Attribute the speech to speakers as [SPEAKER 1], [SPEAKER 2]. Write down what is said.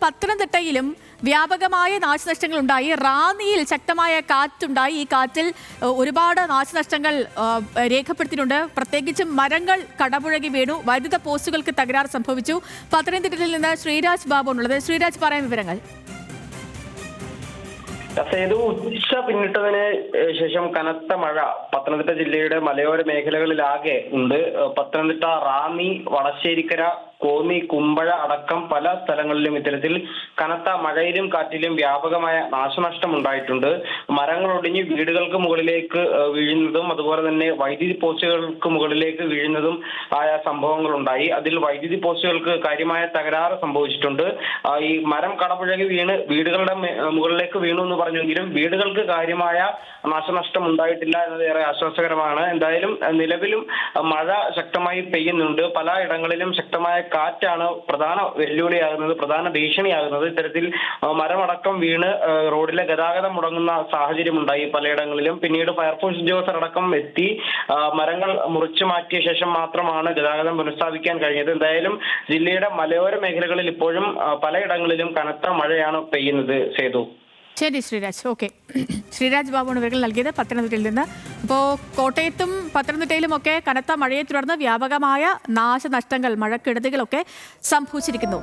[SPEAKER 1] പത്തനംതിട്ടയിലും വ്യാപകമായ നാശനഷ്ടങ്ങൾ ഉണ്ടായി. റാന്നിയിൽ ശക്തമായ കാറ്റുണ്ടായി. ഈ കാറ്റിൽ ഒരുപാട് നാശനഷ്ടങ്ങൾ രേഖപ്പെടുത്തിയിട്ടുണ്ട്. പ്രത്യേകിച്ചും മരങ്ങൾ കടപുഴകി വീണു, വൈദ്യുത പോസ്റ്റുകൾക്ക് തകരാർ സംഭവിച്ചു. പത്തനംതിട്ടയിൽ നിന്ന് ശ്രീരാജ് ബാബു ഉള്ളത്. ശ്രീരാജ്, പറയാൻ വിവരങ്ങൾ.
[SPEAKER 2] സേതു, ഉച്ച പിന്നിട്ടതിന് ശേഷം കനത്ത മഴ പത്തനംതിട്ട ജില്ലയുടെ മലയോര മേഖലകളിലാകെ ഉണ്ട്. പത്തനംതിട്ട, റാന്നി, വളശ്ശേരിക്കര, കോന്നി, കുമ്പഴ അടക്കം പല സ്ഥലങ്ങളിലും ഇത്തരത്തിൽ കനത്ത മഴയിലും കാറ്റിലും വ്യാപകമായ നാശനഷ്ടം ഉണ്ടായിട്ടുണ്ട്. മരങ്ങൾ ഒടിഞ്ഞ് വീടുകൾക്ക് മുകളിലേക്ക് വീഴുന്നതും അതുപോലെ തന്നെ വൈദ്യുതി പോസ്റ്റുകൾക്ക് മുകളിലേക്ക് വീഴുന്നതും ആയ സംഭവങ്ങൾ ഉണ്ടായി. അതിൽ വൈദ്യുതി പോസ്റ്റുകൾക്ക് കാര്യമായ തകരാറ് സംഭവിച്ചിട്ടുണ്ട്. ഈ മരം കടപുഴകി വീണ് വീടുകളുടെ മുകളിലേക്ക് വീണു എന്ന് പറഞ്ഞെങ്കിലും വീടുകൾക്ക് കാര്യമായ നാശനഷ്ടം ഉണ്ടായിട്ടില്ല എന്നത് ഏറെ ആശ്വാസകരമാണ്. എന്തായാലും നിലവിലും മഴ ശക്തമായി പെയ്യുന്നുണ്ട്. പല ഇടങ്ങളിലും ശക്തമായ കാറ്റാണ് പ്രധാന വെല്ലുവിളിയാകുന്നത്, പ്രധാന ഭീഷണിയാകുന്നത്. ഇത്തരത്തിൽ മരമടക്കം വീണ് റോഡിലെ ഗതാഗതം മുടങ്ങുന്ന സാഹചര്യം ഉണ്ടായി പലയിടങ്ങളിലും. പിന്നീട് ഫയർഫോഴ്സ് ഉദ്യോഗസ്ഥരടക്കം എത്തി മരങ്ങൾ മുറിച്ചു മാറ്റിയ ശേഷം മാത്രമാണ് ഗതാഗതം പുനഃസ്ഥാപിക്കാൻ കഴിഞ്ഞത്. എന്തായാലും ജില്ലയുടെ മലയോര മേഖലകളിൽ ഇപ്പോഴും പലയിടങ്ങളിലും കനത്ത മഴയാണ് പെയ്യുന്നത്. സേതു.
[SPEAKER 1] ശരി ശ്രീരാജ്, ഓക്കെ. ശ്രീരാജ് ബാബുവാണ് വിവരങ്ങൾ നൽകിയത് പത്തനംതിട്ടയിൽ നിന്ന്. അപ്പോൾ കോട്ടയത്തും പത്തനംതിട്ടയിലും ഒക്കെ കനത്ത മഴയെ തുടർന്ന് വ്യാപകമായ നാശനഷ്ടങ്ങൾ, മഴക്കെടുതികളൊക്കെ സംഭവിച്ചിരിക്കുന്നു.